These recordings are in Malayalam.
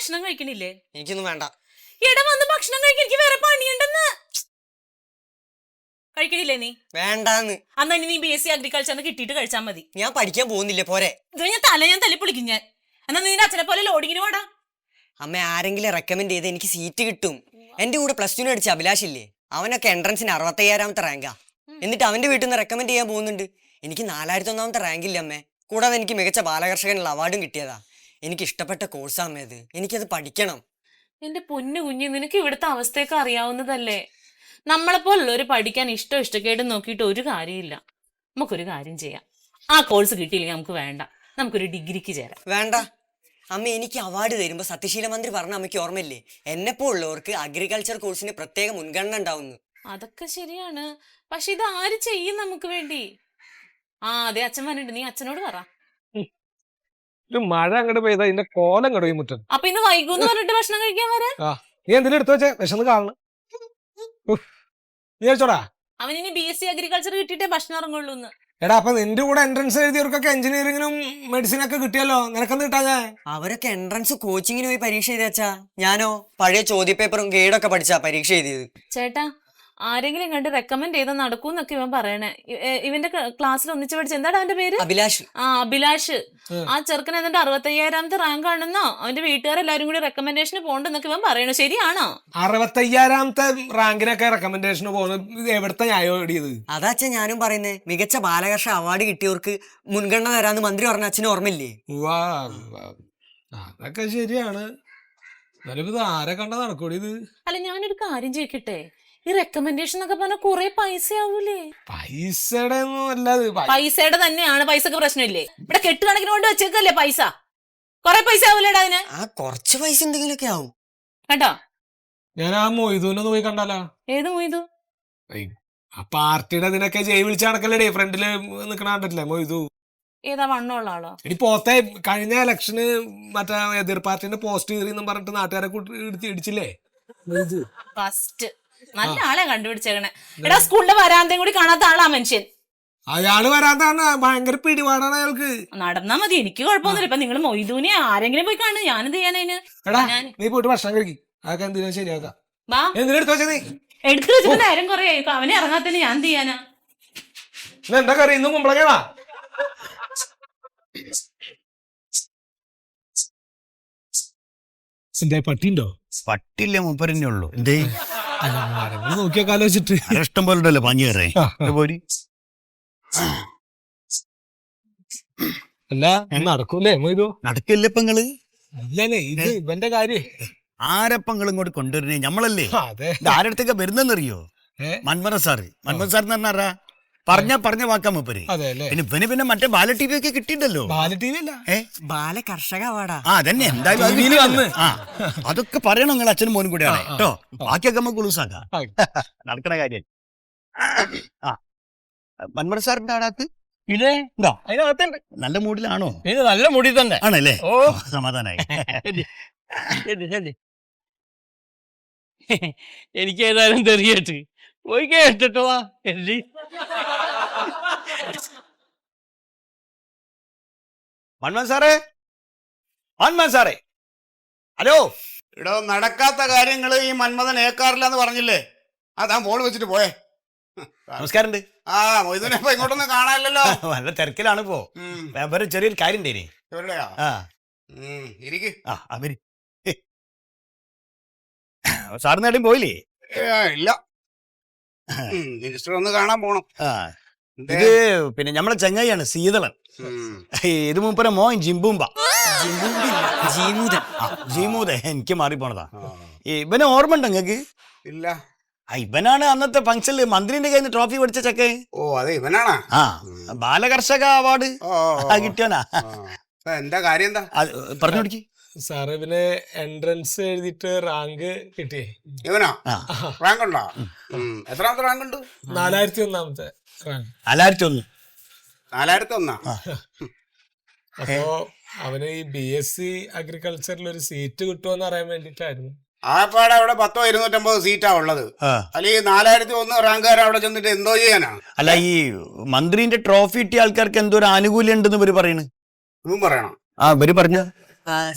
ഭക്ഷണം കഴിക്കണില്ലേ? എനിക്കൊന്നും വേണ്ട. എടാ വന്ന് ഭക്ഷണം കഴിക്കാൻ, എനിക്ക് വേറെ പണിയുണ്ടെന്ന്. കഴിക്കണില്ലേ നീ? വേണ്ടാന്ന്. അന്ന് നീ BSc അഗ്രികൾച്ചറിന് കിട്ടിയിട്ട് കഴിച്ചാൽ മതി. ഞാൻ പഠിക്കാൻ പോകുന്നില്ല, പോരെ. ഇത് ഞാൻ തല്ലി പൊളിക്കും ഞാൻ. എന്നാ നിന്റെ അച്ഛനെ പോലെ ലോഡിങ്ങിന് വാടാ. അമ്മ ആരെങ്കിലും റെക്കമെൻഡ് ചെയ്ത് എനിക്ക് സീറ്റ് കിട്ടും. എന്റെ കൂടെ +2 അടിച്ച അഭിലാഷ് ഇല്ലേ, അവനൊക്കെ എൻട്രൻസിന് 65ാമത്തെ റാങ്കാ. എന്നിട്ട് അവന്റെ വീട്ടിൽ നിന്ന് റെക്കമെൻഡ് ചെയ്യാൻ പോകുന്നുണ്ട്. എനിക്ക് 4001ാമത്തെ റാങ്കില്ല അമ്മേ. കൂടാതെ എനിക്ക് മികച്ച ബാലകർഷകനുള്ള അവാർഡും കിട്ടിയതാ. എനിക്ക് ഇഷ്ടപ്പെട്ട കോഴ്സാ അമ്മേ അത്. എനിക്കത് പഠിക്കണം. എന്റെ പൊന്നു കുഞ്ഞ്, നിനക്ക് ഇവിടുത്തെ അവസ്ഥയൊക്കെ അറിയാവുന്നതല്ലേ. നമ്മളെപ്പോലുള്ളവര് പഠിക്കാൻ ഇഷ്ടക്കേടും നോക്കിയിട്ട് ഒരു കാര്യമില്ല. നമുക്കൊരു കാര്യം ചെയ്യാം, ആ കോഴ്സ് കിട്ടിയില്ലെങ്കിൽ നമുക്ക് വേണ്ട, നമുക്കൊരു ഡിഗ്രിക്ക് ചേരാം. വേണ്ട അമ്മ, എനിക്ക് അവാർഡ് തരുമ്പോ സത്യശീല മന്ത്രി പറഞ്ഞ അമ്മയ്ക്ക് ഓർമ്മയില്ലേ, എന്നെപ്പോ ഉള്ളവർക്ക് അഗ്രികൾച്ചർ കോഴ്സിന് പ്രത്യേക മുൻഗണന ഉണ്ടാവുന്നു. അതൊക്കെ ശരിയാണ്, പക്ഷെ ഇത് ആര് ചെയ്യും നമുക്ക് വേണ്ടി? അതെ അച്ഛൻ പറഞ്ഞിട്ട്, നീ അച്ഛനോട് പറ. മഴ അങ്ങോട്ട് പെയ്താ ഇതിന്റെ കോലം കടയും മുറ്റം. അപ്പൊ ഇന്ന് വൈകൂന്ന് പറഞ്ഞിട്ട് ഭക്ഷണം കഴിക്കാൻ വരാ. നീ എന്തിനും എടുത്തു വെച്ചേ, വിശന്ന് കാണണം. നീ കഴിച്ചോടാ. അവൻ ഇനി BSc അഗ്രികൾച്ചർ കിട്ടിയിട്ടേ ഭക്ഷണം ഇറങ്ങുള്ളൂ. എടാ അപ്പൊ നിന്റെ കൂടെ എൻട്രൻസ് എഴുതിയവർക്കൊക്കെ എഞ്ചിനീയറിംഗിനും മെഡിസിനൊക്കെ കിട്ടിയല്ലോ, നിനക്കെന്ത് കിട്ടാഞ്ഞേ? അവരൊക്കെ എൻട്രൻസ് കോച്ചിങ്ങിന് പോയി പരീക്ഷ എഴുതിയാച്ചാ. ഞാനോ പഴയ ചോദ്യപേപ്പറും ഗൈഡൊക്കെ പഠിച്ചാ പരീക്ഷ എഴുതിയത്. ചേട്ടാ, ആരെങ്കിലും കണ്ട് റെക്കമെൻഡ് ചെയ്താൽ നടക്കൂന്നൊക്കെ ഇവൻ പറയണേ. ഇവന്റെ ക്ലാസ്സിൽ ഒന്നിച്ച് പഠിച്ച എന്താടാ അവന്റെ പേര്? അഭിലാഷ്. അഭിലാഷ്. ആ ചെറുക്കൻ എന്നിട്ട് 65ാമത്തെ റാങ്ക് ആണെന്നോ അവന്റെ വീട്ടുകാരെല്ലാരും കൂടി റെക്കമെൻഡേഷന് പോണ്ടെന്നൊക്കെ ഇവൻ പറയണു. ശരിയാണോ? 65ാമത്തെ റാങ്കിനൊക്കെ റെക്കമെൻഡേഷന് പോകുന്നത് എവിടത്തെ ന്യായം? അതാച്ചാ ഞാനും പറയുന്നേ. മികച്ച ബാലകർഷ അവാർഡ് കിട്ടിയവർക്ക് മുൻഗണന തരാന്ന് മന്ത്രി പറഞ്ഞ അച്ഛന് ഓർമ്മയില്ലേ? അതൊക്കെ ശരിയാണ്. ഇത് ആരെ കണ്ടാ നടക്കൂടി ഇത്? അല്ല, ഞാനൊരു കാര്യം ചോദിക്കട്ടെ, ഈ റെക്കമെൻഡേഷൻ എന്നൊക്കെ പറഞ്ഞാൽ കുറെ പൈസ ആവൂലേ? പൈസയുടെ തന്നെയാണ്. പൈസക്ക് പ്രശ്നമില്ലേ? ഇവിടെ കെട്ടുകണക്കിന് കൊണ്ട് വെച്ചേക്കല്ലേ പൈസ. കൊറേ പൈസ ആവൂലേടാ അതിന്? കുറച്ച് പൈസ എന്തെങ്കിലുമൊക്കെ ആവും കേട്ടോ. ഞാൻ ആ മൊയ്തുവിനൊന്ന് പോയി കണ്ടാലോ? ഏത് മൊയ്തു? ആ പാർട്ടിയുടെ ഇതിനൊക്കെ ജയ് വിളിച്ച നടക്കല്ലേ, ഫ്രണ്ടില് നിക്കണ കണ്ടിട്ടില്ലേ മൊയ്തു? ഏതാ വണ്ണമുള്ള ആളോ? ഇനി പോത്തെ കഴിഞ്ഞ ഇലക്ഷന് മറ്റേ എതിർ പാർട്ടിന്റെ പോസ്റ്റ് കയറിയെന്നും പറഞ്ഞിട്ട് നാട്ടുകാരെ ഇടിച്ചില്ലേ? ഫസ്റ്റ് നല്ല ആളെ കണ്ടുപിടിച്ചേക്കണേ. എടാ, സ്കൂളിന്റെ വരാന്തയും കൂടി കാണാത്ത ആളാ മനുഷ്യൻ. അയാള് വരാന്താണ്, ഭയങ്കര പിടിപാടാണ് അയാൾക്ക്. നടന്നാ മതി, എനിക്ക് കുഴപ്പമൊന്നുമില്ല. ഇപ്പൊ നിങ്ങള് മൊയ്തൂനെ ആരെങ്കിലും പോയി കാണും, ഞാനെന്ത് ചെയ്യാനതിന്? എടാ നീ പോയിട്ട് ഭക്ഷണം കഴിക്കും, അതൊക്കെ എന്തിനാ ശരിയാക്കാം. എടുത്തു വെച്ചിട്ട് നേരം കൊറേ ആയി. അവനെ ഇറങ്ങാത്തന്നെ ഞാൻ എന്ത് ചെയ്യാനാ? എന്താ കറി? ഇന്നും കുമ്പളങ്ങാ? പട്ടിണ്ടോ? പട്ടില്ല, മൂപ്പരന്നെ ഉള്ളു. എന്തേ നോക്കിയൊക്കെ ആലോചിച്ചിട്ട് ഇഷ്ടം പോലെ ഉണ്ടല്ലോ പഞ്ഞു കയറേ പോരി. അല്ല നടക്കൂലേ മൊയ്തു? നടക്കില്ല ഇപ്പങ്ങള്? അല്ലേ ഇത് ഇവന്റെ കാര്യം. ആരപ്പങ്ങൾ ഇങ്ങോട്ട് കൊണ്ടുവരുന്നേ? ഞമ്മളല്ലേ. ആരടുത്തൊക്കെ വരുന്നെന്നറിയോ? മന്മന സാറ് എന്ന് പറഞ്ഞാ പറഞ്ഞ വാക്കാൻ മൂപ്പര്. പിന്നെ പിന്നെ മറ്റേ ബാല TV ഒക്കെ കിട്ടിയിട്ടല്ലോ. ബാല കർഷക അവാർഡാ. അതന്നെ, എന്തായാലും അതൊക്കെ പറയണം നിങ്ങൾ അച്ഛനും മോനും കൂടെയാണ് കേട്ടോ. ബാക്കിയൊക്കെ നമുക്ക് ഉളുസാക്കാം, നടക്കണ കാര്യം. മന്മന സാറിന്റെ ആടാത്ത് ഇല്ലേ? അതിനകത്തുണ്ട്. നല്ല മൂഡിലാണോ? നല്ല മൂഡിൽ തന്നെ ആണല്ലേ? സമാധാനായി. എനിക്ക് ഏതായാലും തെറിയേട്ട് പോയി കേട്ടോ. മന്മൻ സാറേ, ഹലോ. ഇടോ, നടക്കാത്ത കാര്യങ്ങള് ഈ മന്മഥൻ ഏക്കാറില്ലെന്ന് പറഞ്ഞില്ലേ? താൻ ഫോൺ വെച്ചിട്ട് പോയേ. നമസ്കാരം. മൊയ്തുനെ ഇങ്ങോട്ടൊന്നും കാണാനില്ലല്ലോ. നല്ല തിരക്കിലാണ് ഇപ്പോ. വേറെ ചെറിയൊരു കാര്യം ഉണ്ടേനെ. എവിടെയാ? ഇരിക്ക്. സാറിന് എവിടെയും പോയില്ലേ? ഇല്ല, മിനിസ്റ്റർ ഒന്ന് കാണാൻ പോണം. ഇത് പിന്നെ നമ്മളെ ചങ്ങായിയാണ് സീതളൻ. ഇത് മൂപ്പര മോൻ ജിംബൂമ്പ. ജീമൂത എനിക്ക് മാറിപ്പോണതാ. ഇവനെ ഓർമ്മ ഉണ്ടോ നിങ്ങക്ക്? ഇല്ല. ഇവനാണ് അന്നത്തെ ഫംഗ്ഷനിൽ മന്ത്രിന്റെ കയ്യിൽ നിന്ന് ട്രോഫി പഠിച്ച ചെക്കേ. ഓ അതെ, ഇവനാണാ? ബാലകർഷക അവാർഡ് കിട്ടിയോനാ. എന്താ കാര്യം? എന്താ പറഞ്ഞു കൊടുക്കി സാറ്. ഇവന് എൻട്രൻസ് എഴുതിയിട്ട് റാങ്ക് കിട്ടിയേ. ഇവനാ റാങ്ക് ഉണ്ടോ? എത്രാമത്തെ റാങ്ക് ഉണ്ട്? 4001ാമത്തെ റാങ്ക്. 4001. അപ്പോ അവന് ഈ BSc അഗ്രികൾച്ചറിൽ ഒരു സീറ്റ് കിട്ടുമോന്ന് അറിയാൻ വേണ്ടിട്ടായിരുന്നു. ആപ്പാടെ അവിടെ 10-250 സീറ്റാ ഉള്ളത്. അല്ലെങ്കിൽ 4001 റാങ്കുകാരൻ അവിടെ ചെന്നിട്ട് എന്തോ ചെയ്യാനാ? അല്ല, ഈ മന്ത്രിന്റെ ട്രോഫി കിട്ടിയ ആൾക്കാർക്ക് എന്തോ ഒരു ആനുകൂല്യം ഉണ്ടെന്ന് ഇവര് പറയണ്. ഇതും പറയണം. ഇവര് പറഞ്ഞ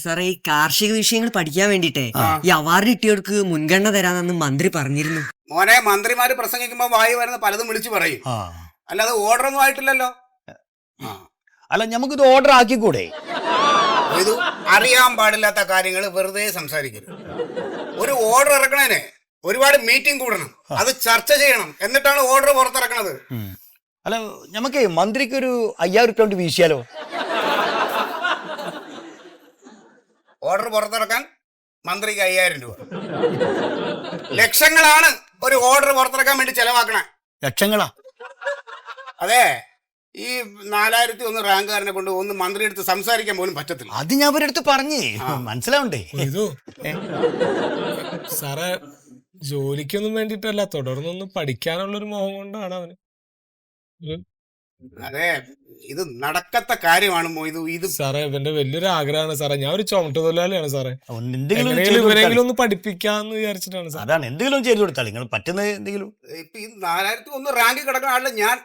സാറേ ഈ കാർഷിക വിഷയങ്ങൾ പഠിക്കാൻ വേണ്ടിട്ടേ ഈ അവാർഡ് കിട്ടിയവർക്ക് മുൻഗണന തരാമെന്ന് മന്ത്രി പറഞ്ഞിരുന്നു. മോനെ, മന്ത്രിമാര് പ്രസംഗിക്കുമ്പോ വായി വരുന്ന പലതും വിളിച്ചു പറയും, അല്ലാതെ ഓർഡർ ഒന്നും ആയിട്ടില്ലല്ലോ. അല്ല നമുക്കിത് ഓർഡർ ആക്കിക്കൂടെ? ഇത് അറിയാൻ പാടില്ലാത്ത കാര്യങ്ങൾ വെറുതെ സംസാരിക്കരുത്. ഒരു ഓർഡർ ഇറക്കണേന് ഒരുപാട് മീറ്റിംഗ് കൂടണം, അത് ചർച്ച ചെയ്യണം, എന്നിട്ടാണ് ഓർഡർ പുറത്തിറക്കണത്. അല്ല നമുക്ക് മന്ത്രിക്ക് ഒരു 5000 റുപ്യ കൊണ്ട് വീശിയാലോ? ഓർഡർ പുറത്തിറക്കാൻ മന്ത്രിക്ക് 5000 രൂപ. ലക്ഷങ്ങളാണ് ഒരു ഓർഡർ പുറത്തിറക്കാൻ വേണ്ടി ചെലവാക്കണേ. ലക്ഷങ്ങളാ? അതെ, ഈ 4001 റാങ്കുകാരനെ കൊണ്ട് ഒന്ന് മന്ത്രി അടുത്ത് സംസാരിക്കാൻ പോലും പറ്റത്തില്ല. അത് ഞാൻ അവരുടെ അടുത്ത് പറഞ്ഞേ, മനസ്സിലാവണ്ടേ? സാറേ, ജോലിക്കൊന്നും വേണ്ടിട്ടല്ല, തുടർന്നൊന്ന് പഠിക്കാനുള്ളൊരു മോഹം കൊണ്ടാണ് അവന്. അതെ, ഇത് നടക്കത്ത കാര്യമാണ് ഇത് സാറേ, ഇവന്റെ വലിയൊരു ആഗ്രഹമാണ് സാറേ. ഞാൻ ഒരു ചുമട്ട് തൊഴിലാളിയാണ് സാറേ. എന്തെങ്കിലും ഇവരെങ്കിലും ഒന്ന് പഠിപ്പിക്കാന്ന് വിചാരിച്ചിട്ടാണ് സാർ. അതാണ്, എന്തെങ്കിലും ചെയ്തു കൊടുത്താൽ നിങ്ങൾ പറ്റുന്ന എന്തെങ്കിലും. ഇപ്പൊ ഈ 4001 റാങ്ക് കിടക്കുന്ന ആളെ ഞാൻ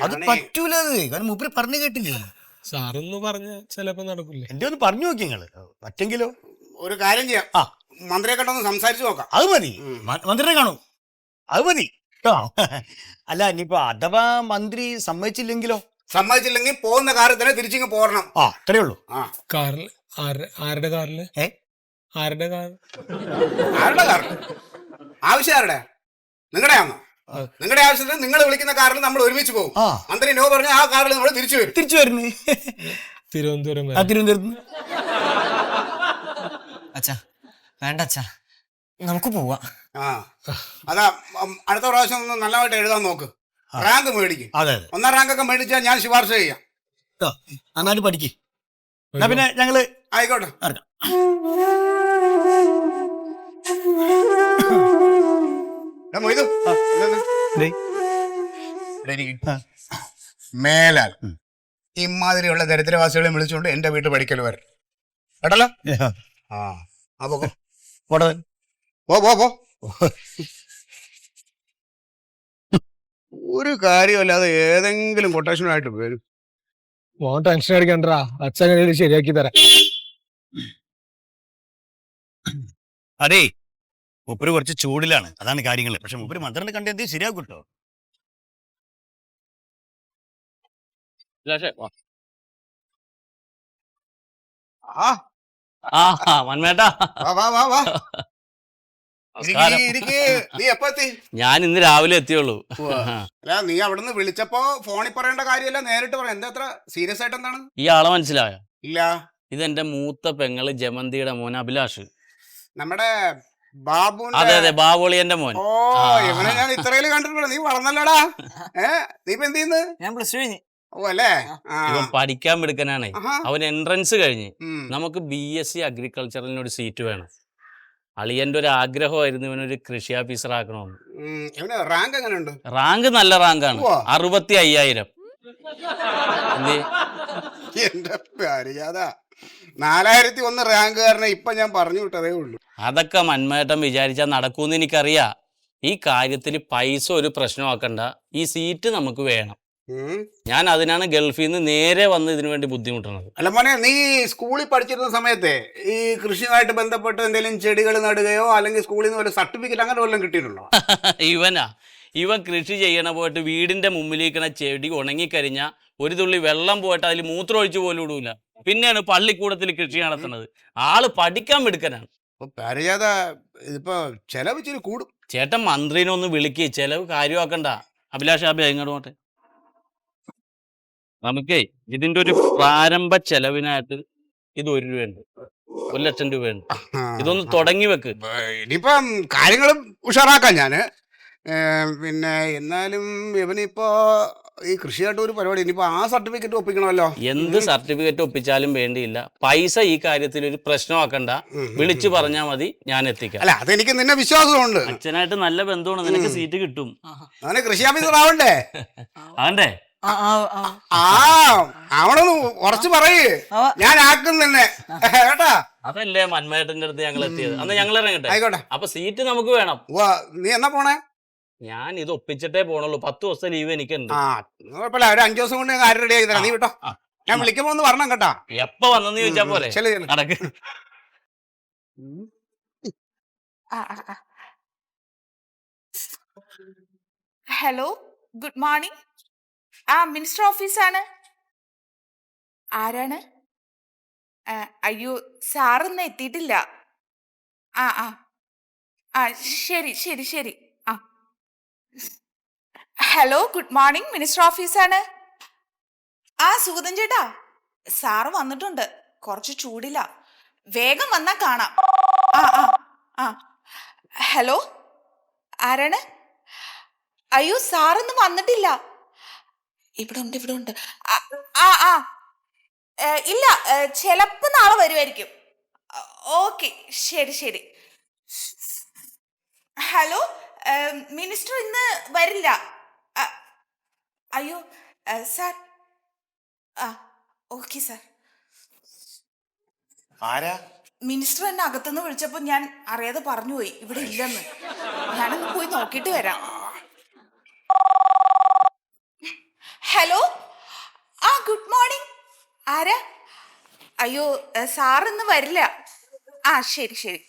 അത് പറ്റൂല, കാരണം മൂപ്പര് പറഞ്ഞു കേട്ടില്ലേ? സാറൊന്ന് പറഞ്ഞ ചിലപ്പോ നടക്കില്ലേ? എന്റെ ഒന്ന് പറഞ്ഞു നോക്കി നിങ്ങള്, പറ്റെങ്കിലോ? ഒരു കാര്യം ചെയ്യാം, മന്ത്രിയെ കണ്ടൊന്ന് സംസാരിച്ചു നോക്കാം. അത് മതി, മന്ത്രിനെ കാണൂ, അത് മതി കേട്ടോ. അല്ല ഇനിയിപ്പോ അഥവാ മന്ത്രി സമ്മതിച്ചില്ലെങ്കിലോ? സമ്മതിച്ചില്ലെങ്കിൽ പോകുന്ന കാറിൽ തന്നെ തിരിച്ചിങ്ങ് പോരണം. അത്രേ ഉള്ളൂ. കാറിൽ ആരുടെ കാറില്? ആരുടെ കാർ? ആരുടെ കാറിൽ? ആവശ്യം ആരുടെ? നിങ്ങളുടെ ആണോ? നിങ്ങളുടെ ആവശ്യത്തിന് നിങ്ങൾ വിളിക്കുന്ന കാറിൽ നമ്മൾ ഒരുമിച്ച് പോകും. മന്ത്രി നോ പറഞ്ഞ ആ കാറിൽ നമ്മൾ തിരിച്ചു വരുന്നു. തിരുവനന്തപുരം. അച്ഛാ വേണ്ട അച്ഛാ, നമുക്ക് പോവാം. അതാ, അടുത്ത പ്രാവശ്യം ഒന്ന് നല്ലതായിട്ട് എഴുതാൻ നോക്ക്, റാങ്ക് മേടിക്കും. 1ാം റാങ്കൊക്കെ മേടിച്ചാൽ ഞാൻ ശുപാർശ ചെയ്യാം. നന്നായിട്ട് പഠിക്കും. പിന്നെ ഞങ്ങള് ആയിക്കോട്ടെ. മേലാൽ ഇമാതിരിയുള്ള ദരിദ്രവാസികളെ വിളിച്ചുകൊണ്ട് എന്റെ വീട്ടിൽ പഠിക്കൽ വരും കേട്ടല്ലോ. പോ. ഒരു കാര്യമല്ലാതെ ഏതെങ്കിലും കൊട്ടേഷനായിട്ട് വരും. മോൻ ടെൻഷൻ അടിക്കണ്ടാ, അച്ഛൻ ശരിയാക്കി തരാം. അതെ, മൂപ്പര് കുറച്ച് ചൂടിലാണ്, അതാണ് കാര്യങ്ങള്. പക്ഷെ മൂപ്പര് മന്ത്രിനെ കണ്ട് എന്ത് ശരിയാക്കും കേട്ടോ. മന്മേട്ടാ, നീ എപ്പോ എത്തി? ഞാൻ ഇന്ന് രാവിലെ എത്തിയുള്ളൂ. അല്ല, നീ അവിടുന്ന് വിളിച്ചപ്പോ ഫോണിൽ പറയേണ്ട കാര്യമല്ല, നേരിട്ട് പറയാം. എന്താ അത്ര സീരിയസ് ആയിട്ട്? എന്താണ്? ഈ ആളെ മനസ്സിലായോ? ഇല്ല. ഇതെന്റെ മൂത്ത പെങ്ങള് ജമന്തിയുടെ മോൻ അഭിലാഷ്. നമ്മുടെ ബാബു. അതെ, ബാബുളിയന്റെ മോൻ. ഓ, ഇവനെ ഞാൻ ഇത്രയില് കണ്ടിട്ടുള്ളൂ. നീ വളർന്നല്ലോടാ. നീ ഇപ്പൊ എന്ത് ചെയ്യുന്നു? ഞാൻ +2 കഴിഞ്ഞു. ഓ അല്ലേ. ഇവൻ പഠിക്കാൻ എടുക്കാനാണ്. അവൻ എൻട്രൻസ് കഴിഞ്ഞ് നമുക്ക് BSc അഗ്രികൾച്ചറിനൊരു സീറ്റ് വേണം. അളിയന്റെ ഒരു ആഗ്രഹമായിരുന്നു ഇവനൊരു കൃഷി ഓഫീസർ ആക്കണമെന്ന്. റാങ്ക് എങ്ങനെയുണ്ട്? റാങ്ക് നല്ല റാങ്കാണ്, 65,000. എന്റെ പരിചാതാ, 4001 റാങ്കുകാരനെ ഇപ്പൊ ഞാൻ പറഞ്ഞു വിട്ടതേ ഉള്ളൂ. അതൊക്കെ മന്മേട്ടൻ വിചാരിച്ചാൽ നടക്കൂന്ന് എനിക്കറിയാം. ഈ കാര്യത്തിൽ പൈസ ഒരു പ്രശ്നമാക്കണ്ട, ഈ സീറ്റ് നമുക്ക് വേണം. ഞാൻ അതിനാണ് ഗൾഫിൽ നിന്ന് നേരെ വന്ന് ഇതിനു വേണ്ടി ബുദ്ധിമുട്ടുന്നത്. അല്ല മോനെ, നീ സ്കൂളിൽ പഠിച്ചിരുന്ന സമയത്തെ ഈ കൃഷിയുമായിട്ട് ബന്ധപ്പെട്ട് എന്തെങ്കിലും ചെടികൾ നടുകയോ അല്ലെങ്കിൽ സ്കൂളിൽ നിന്ന് വല്ല സർട്ടിഫിക്കറ്റ് അങ്ങനെ വല്ലതും കിട്ടിയിട്ടുണ്ടോ? ഇവൻ കൃഷി ചെയ്യണ പോയിട്ട് വീടിന്റെ മുമ്പിലിരിക്കണ ചെടി ഉണങ്ങിക്കഴിഞ്ഞാൽ ഒരു തുള്ളി വെള്ളം പോയിട്ട് അതിൽ മൂത്രം ഒഴിച്ചു പോലും ഇടൂല. പിന്നെയാണ് പള്ളിക്കൂടത്തിൽ കൃഷി നടത്തുന്നത്. ആള് പഠിക്കാൻ എടുക്കാനാണ്. ഇതിപ്പോ ചെലവ് ഇച്ചിരി കൂടും. ചേട്ടൻ മന്ത്രിനെ ഒന്ന് വിളിക്ക്, ചെലവ് കാര്യമാക്കണ്ട. അഭിലാഷ് ഇങ്ങോട്ട് നമുക്കേ ഇതിന്റെ ഒരു പ്രാരംഭ ചെലവിനായിട്ട് ഇത് 1 രൂപയുണ്ട്, 1,00,000 രൂപയുണ്ട്. ഇതൊന്ന് തുടങ്ങി വെക്ക്. ഇനിയിപ്പം കാര്യങ്ങളും ഉഷാറാക്കാം ഞാന്. പിന്നെ എന്നാലും ഇവനിപ്പോ ഈ കൃഷിയായിട്ട് ഒരു പരിപാടി, ഇനിയിപ്പോ ആ സർട്ടിഫിക്കറ്റ് ഒപ്പിക്കണമല്ലോ. എന്ത് സർട്ടിഫിക്കറ്റ് ഒപ്പിച്ചാലും വേണ്ടിയില്ല, പൈസ ഈ കാര്യത്തിൽ ഒരു പ്രശ്നമാക്കണ്ട. വിളിച്ചു പറഞ്ഞാൽ മതി, ഞാൻ എത്തിക്കാം. അല്ല, അതെനിക്ക് നിന്നെ വിശ്വാസമുണ്ട്. അച്ഛനായിട്ട് നല്ല ബന്ധമാണ്, നിനക്ക് സീറ്റ് കിട്ടും. അവനെ കൃഷി ഓഫീസർ ആവണ്ടേ? ആണ്ടേ? അവനൊന്ന് ഉറച്ചു പറയേ, ഞാൻ ആക്കും തന്നെ കേട്ടാ. അതല്ലേ മന്മേട്ടന്റെ അടുത്ത് ഞങ്ങൾ എത്തിയത്. അന്ന് ഞങ്ങൾ ഇറങ്ങട്ടെ. ആയിക്കോട്ടെ. അപ്പൊ സീറ്റ് നമുക്ക് വേണം. നീ എന്നാ പോണേ? ഞാൻ ഇത് ഒപ്പിച്ചിട്ടേ പോണുള്ളൂ. 10 ദിവസത്തെ ലീവ് എനിക്കുണ്ട്. കുഴപ്പമില്ല, ഒരു 5 ദിവസം കൊണ്ട് കാര്യം റെഡി ആക്കി തരാം. നീ വിട്ടോ. ഞാൻ വിളിക്കുമ്പോ ഒന്ന് വരണം കേട്ടാ. എപ്പ വന്നെന്ന് ചോദിച്ചാ പോലെ ചെല്ലു, ചെല്ലു. നടക്ക്. Hello, good morning. മിനിസ്റ്റർ ഓഫീസാണ്. ആരാണ്? അയ്യോ, സാറൊന്നും എത്തിയിട്ടില്ല. ആ ആ ആ ശരി ശരി ശരി. ആ ഹലോ, ഗുഡ് മോർണിംഗ്, മിനിസ്റ്റർ ഓഫീസാണ്. സുഗതൻ ചേട്ടാ, സാറ് വന്നിട്ടുണ്ട്. കുറച്ച് ചൂടില്ല, വേഗം വന്നാ കാണാം. ആ ആ ആ ഹലോ, ആരാണ്? അയ്യോ, സാറൊന്നും വന്നിട്ടില്ല. ഇവിടെ ഉണ്ട്, ഇവിടെ ഉണ്ട്. ആ ആ ഇല്ല, ചിലപ്പോ നാളെ വരുമായിരിക്കും. ഓക്കെ, ശരി ശരി. ഹലോ, മിനിസ്റ്റർ ഇന്ന് വരില്ല. അയ്യോ സാർ. Okay sir. ആരാ? മിനിസ്റ്റർ എന്നെ അകത്തുനിന്ന് വിളിച്ചപ്പോൾ ഞാൻ അറിയാതെ പറഞ്ഞുപോയി ഇവിടെ ഇല്ലെന്ന്. ഞാനൊന്ന് പോയി നോക്കിയിട്ട് വരാം. Hello, good morning. ആരാ? അയ്യോ, സാറിന്ന് വരില്ല. ശരി ശരി.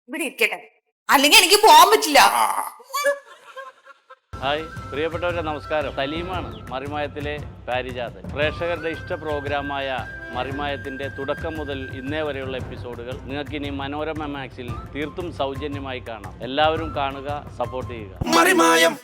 ഇവിടെ ഇരിക്കട്ടെ, അല്ലെങ്കിൽ എനിക്ക് പോകാൻ പറ്റില്ല. ഹായ് പ്രിയപ്പെട്ടവരെ, നമസ്കാരം. സലീമാണ്, മറിമായത്തിലെ പാരിജാതൻ. പ്രേക്ഷകരുടെ ഇഷ്ട പ്രോഗ്രാമായ മറിമായത്തിന്റെ തുടക്കം മുതൽ ഇന്നേ വരെയുള്ള എപ്പിസോഡുകൾ നിങ്ങൾക്ക് ഇനി മനോരമ മാക്സിൽ തീർത്തും സൗജന്യമായി കാണാം. എല്ലാവരും കാണുക, സപ്പോർട്ട് ചെയ്യുക. മറിമായം.